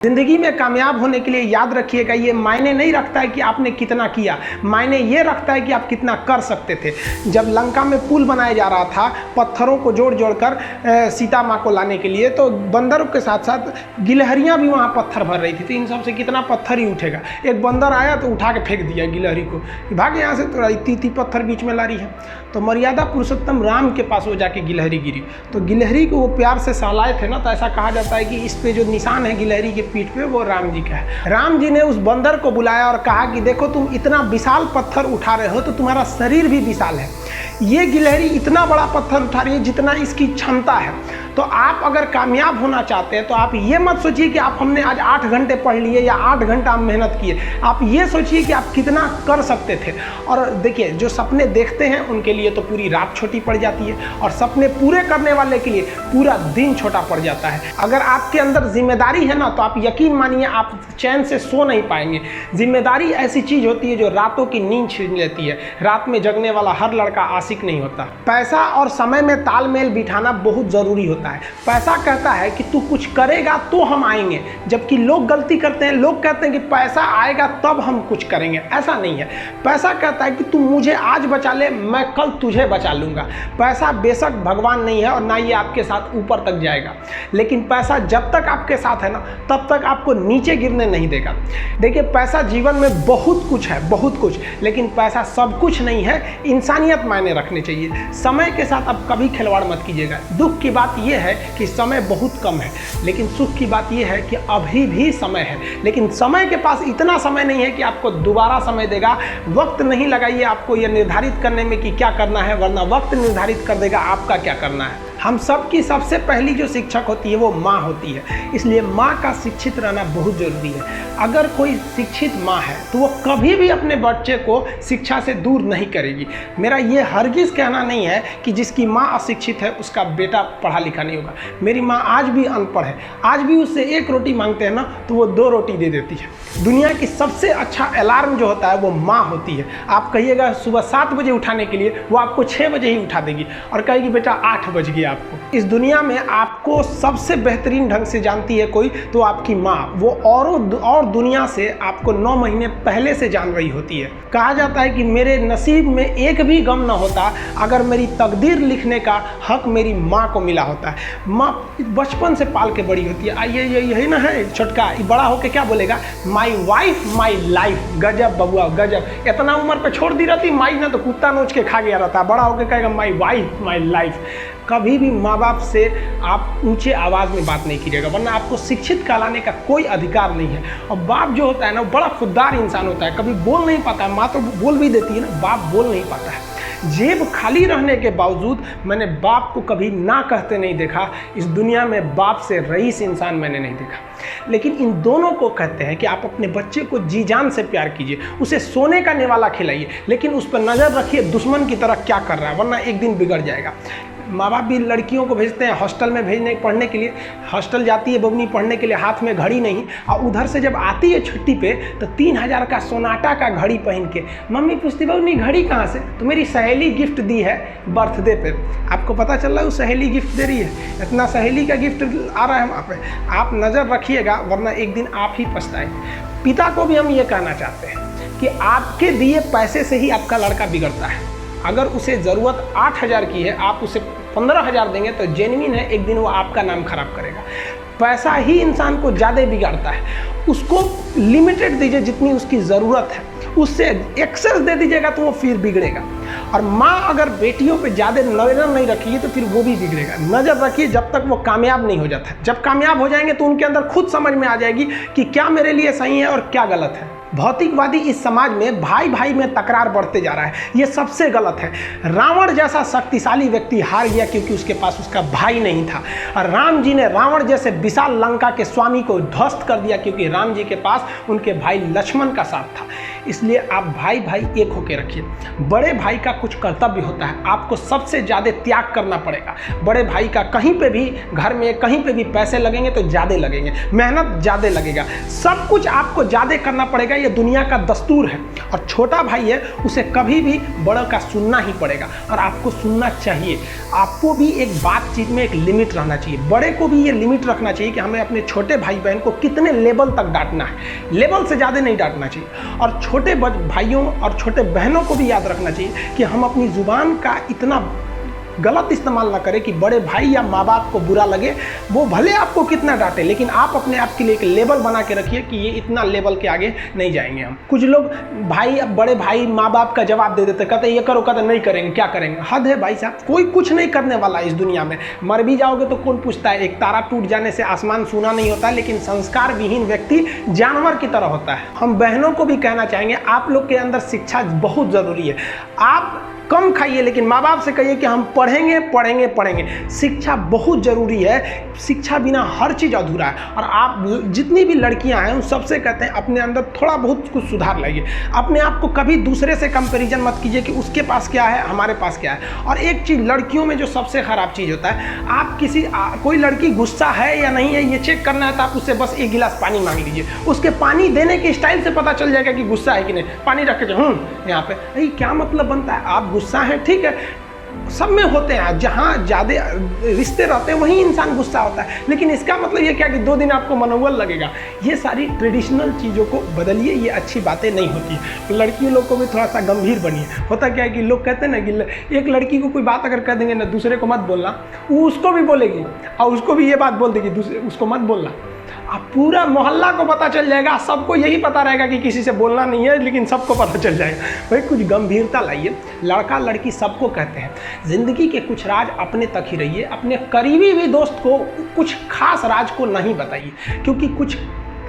जिंदगी में कामयाब होने के लिए याद रखिएगा, ये मायने नहीं रखता है कि आपने कितना किया, मायने ये रखता है कि आप कितना कर सकते थे। जब लंका में पुल बनाया जा रहा था पत्थरों को जोड़ जोड़ कर सीता माँ को लाने के लिए, तो बंदरों के साथ साथ गिलहरियाँ भी वहाँ पत्थर भर रही थी। तो इन सब से कितना पत्थर ही उठेगा। एक बंदर आया तो उठा के फेंक दिया गिलहरी को, भाग यहाँ से, तो इतनी पत्थर बीच में ला रही है। तो मर्यादा पुरुषोत्तम राम के पास वो जाके गिलहरी गिरी, तो गिलहरी को वो प्यार से सहलाए थे ना, तो ऐसा कहा जाता है कि इस पे जो निशान है गिलहरी के पीठ पे, वो राम जी का है। राम जी ने उस बंदर को बुलाया और कहा कि देखो तुम इतना विशाल पत्थर उठा रहे हो तो तुम्हारा शरीर भी विशाल है, ये गिलहरी इतना बड़ा पत्थर उठा रही है जितना इसकी क्षमता है। तो आप अगर कामयाब होना चाहते हैं तो आप ये मत सोचिए कि आप हमने आज 8 घंटे पढ़ लिए या 8 घंटा हम मेहनत किए, आप ये सोचिए कि आप कितना कर सकते थे। और देखिए, जो सपने देखते हैं उनके लिए तो पूरी रात छोटी पड़ जाती है, और सपने पूरे करने वाले के लिए पूरा दिन छोटा पड़ जाता है। अगर आपके अंदर जिम्मेदारी है ना, तो आप यकीन मानिए आप चैन से सो नहीं पाएंगे। जिम्मेदारी ऐसी चीज़ होती है जो रातों की नींद छीन लेती है। रात में जगने वाला हर लड़का आशिक नहीं होता। पैसा और समय में तालमेल बिठाना बहुत ज़रूरी होता है। पैसा कहता है कि तू कुछ करेगा तो हम आएंगे, जबकि लोग गलती करते हैं। लोग कहते हैं कि पैसा आएगा तब हम कुछ करेंगे, ऐसा नहीं है। पैसा कहता है कि तू मुझे आज बचा ले, मैं कल तुझे बचा लूँगा। पैसा बेशक भगवान नहीं है और ना ये आपके साथ ऊपर तक जाएगा, लेकिन पैसा जब तक आपके साथ है ना, तब तक आपको नीचे गिरने नहीं देगा। देखिए, पैसा जीवन में बहुत कुछ है, बहुत कुछ, लेकिन पैसा सब कुछ नहीं है। इंसानियत मायने रखनी चाहिए। समय के साथ आप कभी खिलवाड़ मत कीजिएगा। दुख की बात यह है कि समय बहुत कम है, लेकिन सुख की बात यह है कि अभी भी समय है। लेकिन समय के पास इतना समय नहीं है कि आपको दोबारा समय देगा। वक्त नहीं लगाइए आपको यह निर्धारित करने में कि क्या करना है, वरना वक्त निर्धारित कर देगा आपका क्या करना है। हम सब की सबसे पहली जो शिक्षक होती है वो माँ होती है, इसलिए माँ का शिक्षित रहना बहुत ज़रूरी है। अगर कोई शिक्षित माँ है तो वो कभी भी अपने बच्चे को शिक्षा से दूर नहीं करेगी। मेरा ये हरगिज़ कहना नहीं है कि जिसकी माँ अशिक्षित है उसका बेटा पढ़ा लिखा नहीं होगा। मेरी माँ आज भी अनपढ़ है, आज भी उससे 1 रोटी मांगते हैं ना तो वो 2 रोटी दे देती है। दुनिया की सबसे अच्छा अलार्म जो होता है वो माँ होती है। आप कहिएगा सुबह 7 बजे उठाने के लिए, वो आपको 6 बजे ही उठा देगी और कहेगी बेटा 8 बज गया। आपको इस दुनिया में आपको सबसे बेहतरीन ढंग से जानती है कोई तो आपकी माँ। वो और दुनिया से आपको 9 महीने पहले से जान रही होती है। कहा जाता है कि मेरे नसीब में एक भी गम ना होता अगर मेरी तकदीर लिखने का हक मेरी माँ को मिला होता है। माँ बचपन से पाल के बड़ी होती है। आइए यही ना है छोटका, बड़ा होके क्या बोलेगा, माई वाइफ माई लाइफ। गजब बबुआ गजब, इतना उम्र पे छोड़ दी रहती माई ना तो कुत्ता नोच के खा गया रहता। बड़ा होके कहेगा माई वाइफ माई लाइफ। कभी भी माँ बाप से आप ऊंचे आवाज़ में बात नहीं कीजिएगा, वरना आपको शिक्षित कहलाने का कोई अधिकार नहीं है। और बाप जो होता है ना, बड़ा खुददार इंसान होता है, कभी बोल नहीं पाता है। माँ तो बोल भी देती है ना, बाप बोल नहीं पाता है। जेब खाली रहने के बावजूद मैंने बाप को कभी ना कहते नहीं देखा। इस दुनिया में बाप से रईस इंसान मैंने नहीं देखा। लेकिन इन दोनों को कहते हैं कि आप अपने बच्चे को जी जान से प्यार कीजिए, उसे सोने का निवाला खिलाइए, लेकिन उस पर नज़र रखिए दुश्मन की तरह क्या कर रहा है, वरना एक दिन बिगड़ जाएगा। माँ बाप भी लड़कियों को भेजते हैं हॉस्टल में पढ़ने के लिए। हॉस्टल जाती है बबनी पढ़ने के लिए, हाथ में घड़ी नहीं, और उधर से जब आती है छुट्टी पे तो 3000 का सोनाटा का घड़ी पहन के मम्मी पूछती बबनी घड़ी कहाँ से, तो मेरी सहेली गिफ्ट दी है बर्थडे पे। आपको पता चल रहा है वो सहेली गिफ्ट दे रही है, इतना सहेली का गिफ्ट आ रहा है वहाँ पे। आप नज़र रखिएगा, वरना एक दिन आप ही पछताएंगे। पिता को भी हम ये कहना चाहते हैं कि आपके दिए पैसे से ही आपका लड़का बिगड़ता है। अगर उसे ज़रूरत 8000 की है, आप उसे 15000 देंगे तो जेन्युइन है, एक दिन वो आपका नाम खराब करेगा। पैसा ही इंसान को ज़्यादा बिगाड़ता है। उसको लिमिटेड दीजिए जितनी उसकी ज़रूरत है, उससे एक्सेस दे दीजिएगा तो वो फिर बिगड़ेगा। और माँ अगर बेटियों पे ज़्यादा नज़र नहीं रखिए तो फिर वो भी बिगड़ेगा। नज़र रखिए जब तक वो कामयाब नहीं हो जाता है। जब कामयाब हो जाएंगे तो उनके अंदर खुद समझ में आ जाएगी कि क्या मेरे लिए सही है और क्या गलत है। भौतिकवादी इस समाज में भाई भाई में तकरार बढ़ते जा रहा है, ये सबसे गलत है। रावण जैसा शक्तिशाली व्यक्ति हार गया क्योंकि उसके पास उसका भाई नहीं था, और राम जी ने रावण जैसे विशाल लंका के स्वामी को ध्वस्त कर दिया क्योंकि राम जी के पास उनके भाई लक्ष्मण का साथ था। इसलिए आप भाई भाई एक होकर रखिए। बड़े भाई का कुछ कर्तव्य होता है, आपको सबसे ज़्यादा त्याग करना पड़ेगा। बड़े भाई का कहीं पे भी घर में कहीं पे भी पैसे लगेंगे तो ज़्यादा लगेंगे, मेहनत ज़्यादा लगेगा, सब कुछ आपको ज़्यादा करना पड़ेगा, ये दुनिया का दस्तूर है। और छोटा भाई है, उसे कभी भी बड़ों का सुनना ही पड़ेगा और आपको सुनना चाहिए। आपको भी एक बातचीत में एक लिमिट रहना चाहिए, बड़े को भी ये लिमिट रखना चाहिए कि हमें अपने छोटे भाई बहन को कितने लेवल तक डांटना है, लेवल से ज़्यादा नहीं डांटना चाहिए। और छोटे भाइयों और छोटे बहनों को भी याद रखना चाहिए कि हम अपनी ज़ुबान का इतना गलत इस्तेमाल ना करें कि बड़े भाई या माँ बाप को बुरा लगे। वो भले आपको कितना डांटे, लेकिन आप अपने आप के लिए एक लेवल बना के रखिए कि ये इतना लेवल के आगे नहीं जाएंगे हम। कुछ लोग भाई, बड़े भाई माँ बाप का जवाब दे देते, कहते ये करो, कहते नहीं करेंगे, क्या करेंगे। हद है भाई साहब, कोई कुछ नहीं करने वाला इस दुनिया में। मर भी जाओगे तो कौन पूछता है। एक तारा टूट जाने से आसमान सूना नहीं होता, लेकिन संस्कार विहीन व्यक्ति जानवर की तरह होता है। हम बहनों को भी कहना चाहेंगे, आप लोग के अंदर शिक्षा बहुत ज़रूरी है। आप कम खाइए, लेकिन माँ बाप से कहिए कि हम पढ़ेंगे पढ़ेंगे पढ़ेंगे। शिक्षा बहुत ज़रूरी है, शिक्षा बिना हर चीज़ अधूरा है। और आप जितनी भी लड़कियां हैं उन सबसे कहते हैं अपने अंदर थोड़ा बहुत कुछ सुधार लाइए। अपने आप को कभी दूसरे से कंपैरिजन मत कीजिए कि उसके पास क्या है हमारे पास क्या है। और एक चीज़ लड़कियों में जो सबसे ख़राब चीज़ होता है, आप कोई लड़की गुस्सा है या नहीं है ये चेक करना है तो आप उससे बस एक गिलास पानी मांग लीजिए, उसके पानी देने के स्टाइल से पता चल जाएगा कि गुस्सा है कि नहीं। पानी रख के यहाँ पे, अरे क्या मतलब बनता है। आप गुस्सा है, ठीक है, सब में होते हैं, जहाँ ज़्यादा रिश्ते रहते हैं वहीं इंसान गुस्सा होता है, लेकिन इसका मतलब ये क्या कि 2 दिन आपको मनोबल लगेगा। ये सारी ट्रेडिशनल चीज़ों को बदलिए, ये अच्छी बातें नहीं होती। तो लड़कियों लोग को भी थोड़ा सा गंभीर बनिए। होता क्या है कि लोग कहते हैं ना कि एक लड़की को कोई बात अगर कह देंगे ना, दूसरे को मत बोलना, वो उसको भी बोलेगी और उसको भी ये बात बोल देगी, दूसरे उसको मत बोलना। अब पूरा मोहल्ला को पता चल जाएगा, सबको यही पता रहेगा कि किसी से बोलना नहीं है, लेकिन सबको पता चल जाएगा। भाई कुछ गंभीरता लाइए। लड़का लड़की सबको कहते हैं, ज़िंदगी के कुछ राज अपने तक ही रहिए। अपने करीबी भी दोस्त को कुछ खास राज को नहीं बताइए, क्योंकि कुछ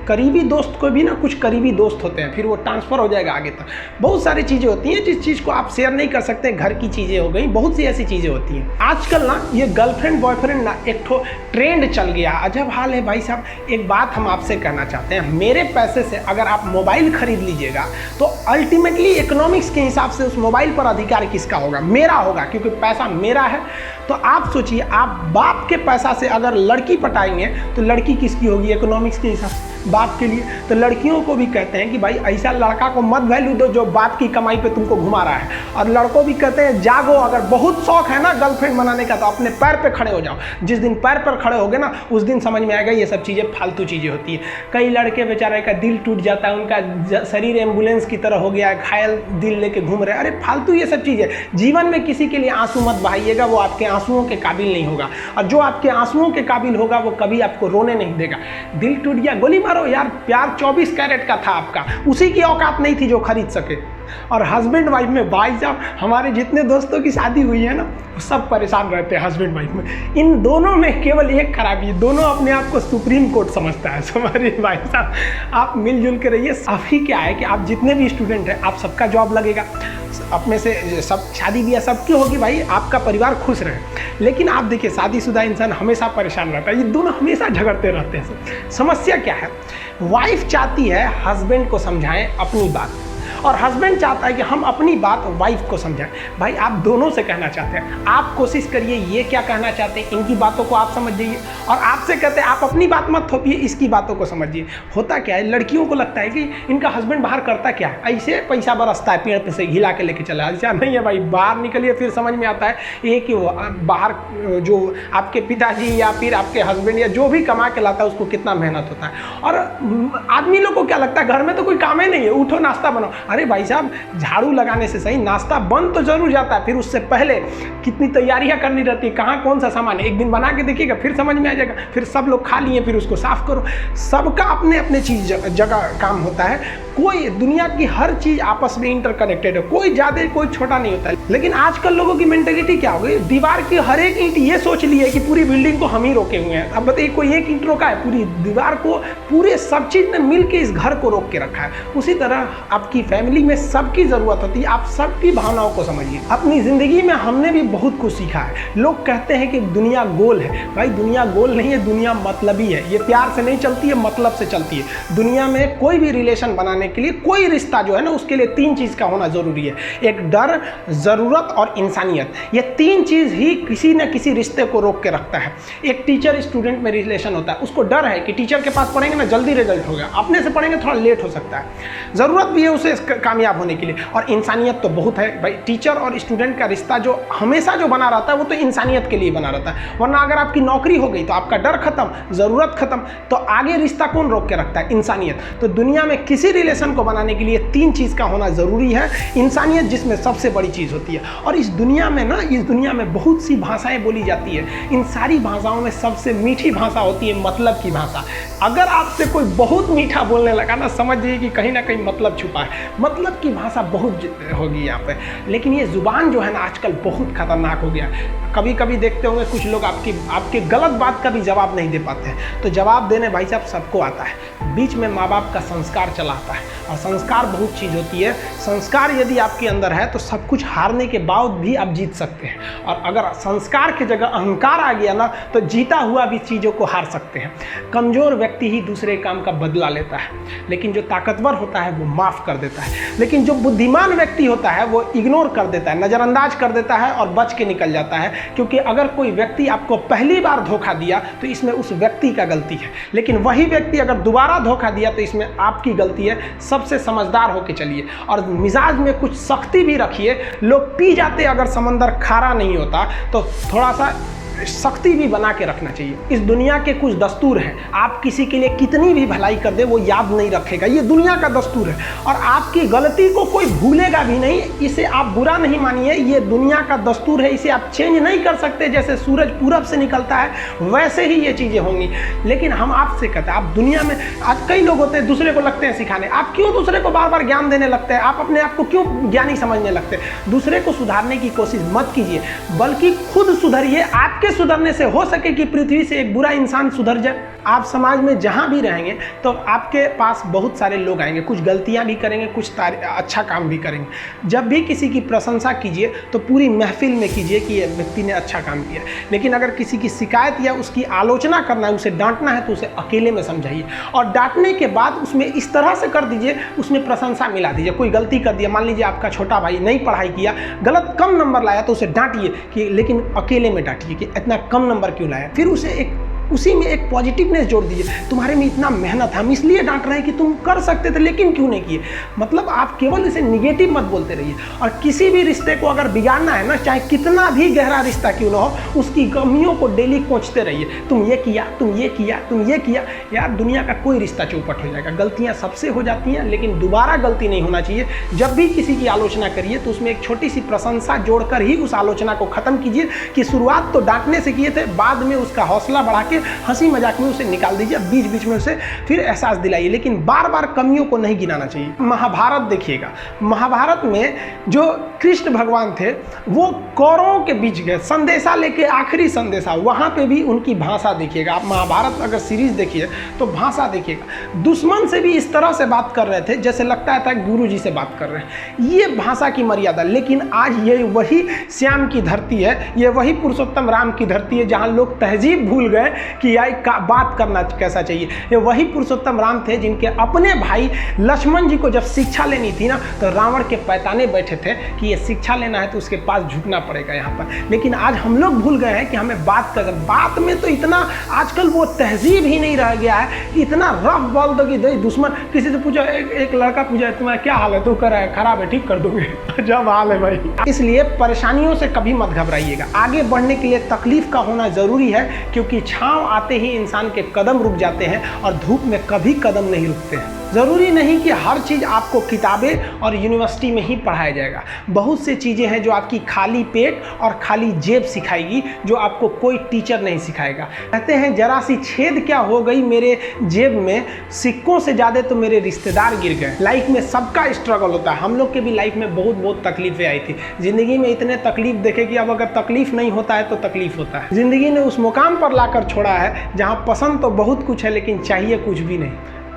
करीबी दोस्त को भी ना कुछ करीबी दोस्त होते हैं, फिर वो ट्रांसफ़र हो जाएगा आगे तक। बहुत सारी चीज़ें होती हैं जिस चीज़ को आप शेयर नहीं कर सकते। घर की चीज़ें हो गई, बहुत सी ऐसी चीज़ें होती हैं। आजकल ना ये गर्लफ्रेंड बॉयफ्रेंड ना एक ठो ट्रेंड चल गया, अजब हाल है भाई साहब। एक बात हम आपसे कहना चाहते हैं, मेरे पैसे से अगर आप मोबाइल खरीद लीजिएगा तो अल्टीमेटली इकोनॉमिक्स के हिसाब से उस मोबाइल पर अधिकार किसका होगा? मेरा होगा, क्योंकि पैसा मेरा है। तो आप सोचिए, आप बाप के पैसा से अगर लड़की पटाएंगे तो लड़की किसकी होगी इकोनॉमिक्स के हिसाब से? बाप के लिए। तो लड़कियों को भी कहते हैं कि भाई ऐसा लड़का को मत वैल्यू दो जो बाप की कमाई पे तुमको घुमा रहा है। और लड़कों भी कहते हैं जागो, अगर बहुत शौक है ना गर्लफ्रेंड बनाने का तो अपने पैर पे खड़े हो जाओ। जिस दिन पैर पर खड़े होगे ना, उस दिन समझ में आएगा ये सब चीज़ें फालतू चीज़ें होती है। कई लड़के बेचारे का दिल टूट जाता है, उनका शरीर एम्बुलेंस की तरह हो गया है, घायल दिल लेके घूम रहे हैं। अरे फालतू ये सब चीज़ें। जीवन में किसी के लिए आंसू मत बहाइएगा, वो आपके आंसुओं के काबिल नहीं होगा। और जो आपके आंसुओं के काबिल होगा वो कभी आपको रोने नहीं देगा। दिल टूट गया, गोली मारो यार, प्यार 24 कैरेट का था आपका, उसी की औकात नहीं थी जो खरीद सके। और हस्बैंड वाइफ में भाई साहब, हमारे जितने दोस्तों की शादी हुई है ना, सब परेशान रहते हैं हस्बैंड वाइफ में। इन दोनों में केवल एक खराबी है, दोनों अपने आप को सुप्रीम कोर्ट समझता है। हमारे भाई साहब, आप मिलजुल के रहिए। अभी क्या है कि आप जितने भी स्टूडेंट हैं, आप सबका जॉब लगेगा, अपने से सब शादी ब्याह सबकी होगी, भाई आपका परिवार खुश रहे। लेकिन आप देखिए, शादीशुदा इंसान हमेशा परेशान रहता है, ये दोनों हमेशा झगड़ते रहते हैं। समस्या क्या है? वाइफ चाहती है हस्बैंड को समझाएं अपनी बात, और हस्बैंड चाहता है कि हम अपनी बात वाइफ को समझाएं। भाई आप दोनों से कहना चाहते हैं, आप कोशिश करिए ये क्या कहना चाहते हैं, इनकी बातों को आप समझ जाइए। और आपसे कहते हैं आप अपनी बात मत थोपिए, इसकी बातों को समझिए। होता क्या है, लड़कियों को लगता है कि इनका हस्बैंड बाहर करता क्या है, ऐसे पैसा बरसता है पेड़ पे से हिला के लेके चला। ऐसा नहीं है भाई, बाहर निकलिए फिर समझ में आता है ये कि बाहर जो आपके पिताजी या फिर आपके हस्बैंड या जो भी कमा के लाता है उसको कितना मेहनत होता है। और आदमी लोग को क्या लगता है, घर में तो कोई काम ही नहीं है, उठो नाश्ता बनाओ। अरे भाई साहब, झाड़ू लगाने से सही नाश्ता बन तो जरूर जाता है, फिर उससे पहले कितनी तैयारियां करनी रहती है, कहाँ कौन सा सामान है, एक दिन बना के देखिएगा फिर समझ में आ जाएगा। फिर सब लोग खा लिए, फिर उसको साफ करो। सबका अपने अपने चीज जगह काम होता है। कोई दुनिया की हर चीज आपस में इंटरकनेक्टेड है, कोई ज्यादा कोई छोटा नहीं होता है। लेकिन आजकल लोगों की मेंटेलिटी क्या हो गई, दीवार की हर एक ईंट ये सोच ली है कि पूरी बिल्डिंग को हम ही रोके हुए हैं। अब बताइए, कोई एक ईंट रोका है, पूरी दीवार को, पूरे सब चीज ने मिल के इस घर को रोक के रखा है। उसी तरह आपकी फैमिली फैमिली में सबकी ज़रूरत होती है। आप सबकी भावनाओं को समझिए। अपनी ज़िंदगी में हमने भी बहुत कुछ सीखा है। लोग कहते हैं कि दुनिया गोल है, भाई दुनिया गोल नहीं है, दुनिया मतलबी है। ये प्यार से नहीं चलती है, मतलब से चलती है। दुनिया में कोई भी रिलेशन बनाने के लिए, कोई रिश्ता जो है ना, उसके लिए 3 चीज़ का होना ज़रूरी है। एक डर, ज़रूरत और इंसानियत। ये 3 चीज़ ही किसी न किसी रिश्ते को रोक के रखता है। एक टीचर स्टूडेंट में रिलेशन होता है, उसको डर है कि टीचर के पास पढ़ेंगे ना जल्दी रिजल्ट होगा, अपने से पढ़ेंगे थोड़ा लेट हो सकता है। ज़रूरत भी है उसे कामयाब होने के लिए, और इंसानियत तो बहुत है भाई। टीचर और स्टूडेंट का रिश्ता जो हमेशा जो बना रहता है वो तो इंसानियत के लिए बना रहता है। वरना अगर आपकी नौकरी हो गई तो आपका डर खत्म, ज़रूरत खत्म, तो आगे रिश्ता कौन रोक के रखता है? इंसानियत। तो दुनिया में किसी रिलेशन को बनाने के लिए 3 चीज़ का होना ज़रूरी है। इंसानियत जिसमें सबसे बड़ी चीज़ होती है। और इस दुनिया में ना, इस दुनिया में बहुत सी भाषाएं बोली जाती है। इन सारी भाषाओं में सबसे मीठी भाषा होती है मतलब की भाषा। अगर आपसे कोई बहुत मीठा बोलने लगा ना, समझिए कि कहीं ना कहीं मतलब छुपा है। मतलब की भाषा बहुत होगी यहाँ पे। लेकिन ये ज़ुबान जो है ना आजकल बहुत खतरनाक हो गया है। कभी कभी देखते होंगे कुछ लोग आपके गलत बात का भी जवाब नहीं दे पाते हैं। तो जवाब देने भाई साहब सबको आता है। बीच में माँ बाप का संस्कार चला आता है, और संस्कार बहुत चीज़ होती है। संस्कार यदि आपके अंदर है तो सब कुछ हारने के बाद भी आप जीत सकते हैं। और अगर संस्कार की जगह अहंकार आ गया ना, तो जीता हुआ भी चीज़ों को हार सकते हैं। कमज़ोर व्यक्ति ही दूसरे काम का बदला लेता है, लेकिन जो ताकतवर होता है वो माफ़ कर देता है। लेकिन जो बुद्धिमान व्यक्ति होता है वो इग्नोर कर देता है, नज़रअंदाज कर देता है और बच के निकल जाता है। क्योंकि अगर कोई व्यक्ति आपको पहली बार धोखा दिया तो इसमें उस व्यक्ति का गलती है, लेकिन वही व्यक्ति अगर दोबारा धोखा दिया तो इसमें आपकी गलती है। सबसे समझदार होके चलिए, और मिजाज में कुछ सख्ती भी रखिए। लोग पी जाते अगर समंदर खारा नहीं होता, तो थोड़ा सा सख्ती भी बना के रखना चाहिए। इस दुनिया के कुछ दस्तूर हैं, आप किसी के लिए कितनी भी भलाई कर दे वो याद नहीं रखेगा। ये दुनिया का दस्तूर है, और आपकी गलती को कोई भूलेगा भी नहीं। इसे आप बुरा नहीं मानिए, ये दुनिया का दस्तूर है, इसे आप चेंज नहीं कर सकते। जैसे सूरज पूरब से निकलता है वैसे ही ये चीज़ें होंगी। लेकिन हम आपसे कहते हैं, आप दुनिया में आज कई लोग होते हैं दूसरे को लगते हैं सिखाने। आप क्यों दूसरे को बार बार ज्ञान देने लगते हैं? आप अपने आप को क्यों ज्ञानी समझने लगते हैं? दूसरे को सुधारने की कोशिश मत कीजिए, बल्कि खुद सुधरिए। आपके सुधरने से हो सके कि पृथ्वी से एक बुरा इंसान सुधर जाए। आप समाज में जहाँ भी रहेंगे तो आपके पास बहुत सारे लोग आएंगे, कुछ गलतियाँ भी करेंगे, कुछ अच्छा काम भी करेंगे। जब भी किसी की प्रशंसा कीजिए तो पूरी महफिल में कीजिए कि ये व्यक्ति ने अच्छा काम किया। लेकिन अगर किसी की शिकायत या उसकी आलोचना करना है, उसे डांटना है, तो उसे अकेले में समझाइए। और डांटने के बाद उसमें इस तरह से कर दीजिए, उसमें प्रशंसा मिला दीजिए। कोई गलती कर दिया, मान लीजिए आपका छोटा भाई नहीं पढ़ाई किया, गलत कम नंबर लाया, तो उसे डांटिए कि, लेकिन अकेले में डांटिए कि इतना कम नंबर क्यों लाया। फिर उसी में एक पॉजिटिवनेस जोड़ दीजिए। तुम्हारे में इतना मेहनत, हम इसलिए डांट रहे हैं कि तुम कर सकते थे लेकिन क्यों नहीं किए। मतलब आप केवल इसे निगेटिव मत बोलते रहिए। और किसी भी रिश्ते को अगर बिगाड़ना है ना, चाहे कितना भी गहरा रिश्ता क्यों ना हो, उसकी कमियों को डेली कोंचते रहिए। तुम ये किया, तुम ये किया, तुम ये किया। यार दुनिया का कोई रिश्ता चौपट हो जाएगा। गलतियाँ सबसे हो जाती हैं, लेकिन दोबारा गलती नहीं होना चाहिए। जब भी किसी की आलोचना करिए तो उसमें एक छोटी सी प्रशंसा जोड़कर ही उस आलोचना को खत्म कीजिए। कि शुरुआत तो डांटने से किए थे, बाद में उसका हौसला बढ़ा के हंसी मजाक में उसे निकाल दीजिए, बीच बीच में उसे फिर एहसास दिलाइए, लेकिन बार बार कमियों को नहीं गिनाना चाहिए। महाभारत देखिएगा, महाभारत में जो कृष्ण भगवान थे वो कौरवों के बीच गए संदेशा लेके, आखिरी संदेशा। वहाँ पे भी उनकी भाषा देखिएगा। आप महाभारत अगर सीरीज देखिए तो भाषा देखिएगा। दुश्मन से भी इस तरह से बात कर रहे थे जैसे लगता था गुरु जी से बात कर रहे हैं। ये भाषा की मर्यादा। लेकिन आज ये वही श्याम की धरती है, ये वही पुरुषोत्तम राम की धरती है, जहाँ लोग तहजीब भूल गए कि बात करना कैसा चाहिए। ये वही पुरुषोत्तम राम थे जिनके अपने भाई लक्ष्मण जी को जब शिक्षा लेनी थी ना, तो रावण के पैताने बैठे थे कि ये शिक्षा लेना है तो उसके पास झुकना पड़ेगा यहाँ पर। लेकिन आज हम लोग भूल गए हैं कि हमें बात में तो इतना आजकल वो तहजीब ही नहीं रह गया है। इतना रफ बोल दो कि दुश्मन, किसी से पूछो, एक लड़का पूछा तुम्हारा क्या हाल है, तो कर रहा है खराब है, ठीक कर दोगे। जब हाल है भाई। इसलिए परेशानियों से कभी मत घबराइएगा। आगे बढ़ने के लिए तकलीफ का होना जरूरी है, क्योंकि छांव आते ही इंसान के कदम रुक जाते हैं और धूप में कभी कदम नहीं रुकते हैं। ज़रूरी नहीं कि हर चीज़ आपको किताबें और यूनिवर्सिटी में ही पढ़ाया जाएगा। बहुत से चीज़ें हैं जो आपकी खाली पेट और खाली जेब सिखाएगी, जो आपको कोई टीचर नहीं सिखाएगा। कहते हैं जरा सी छेद क्या हो गई मेरे जेब में, सिक्कों से ज़्यादा तो मेरे रिश्तेदार गिर गए। लाइफ में सबका स्ट्रगल होता है। हम लोग के भी लाइफ में बहुत तकलीफें आई थी। ज़िंदगी में इतने तकलीफ देखे कि अब अगर तकलीफ नहीं होता है तो तकलीफ होता है। ज़िंदगी ने उस मुकाम पर लाकर छोड़ा है जहाँ पसंद तो बहुत कुछ है लेकिन चाहिए कुछ भी नहीं।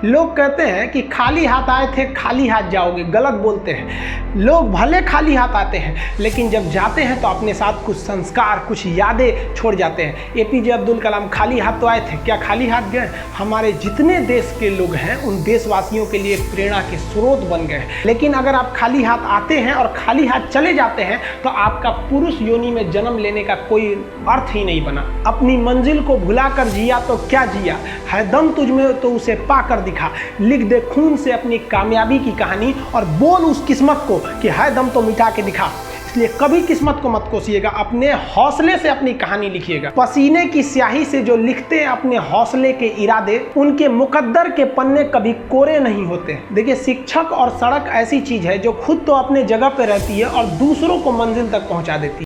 लोग कहते हैं कि खाली हाथ आए थे खाली हाथ जाओगे, गलत बोलते हैं। लोग भले खाली हाथ आते हैं लेकिन जब जाते हैं तो अपने साथ कुछ संस्कार, कुछ यादें छोड़ जाते हैं। एपीजे अब्दुल कलाम खाली हाथ तो आए थे, क्या खाली हाथ गए? हमारे जितने देश के लोग हैं उन देशवासियों के लिए प्रेरणा के स्रोत बन गए। लेकिन अगर आप खाली हाथ आते हैं और खाली हाथ चले जाते हैं तो आपका पुरुष योनि में जन्म लेने का कोई अर्थ ही नहीं बना। अपनी मंजिल को भुलाकर जिया तो क्या जिया, है दम तुझ में तो उसे पाकर दिखा। लिख दे खून से अपनी कामयाबी की कहानी और बोल उस किस्मत को कि है दम तो मिटा के दिखा। इसलिए कभी किस्मत को मत कोसिएगा, अपने हौसले से अपनी कहानी लिखिएगा। पसीने की स्याही से जो लिखते हैं अपने हौसले के इरादे, उनके मुकद्दर के पन्ने कभी कोरे नहीं होते। देखिए, शिक्षक और सड़क ऐसी चीज है जो खुद तो अपने जगह पे रहती है और दूसरों को मंजिल तक पहुंचा देती है।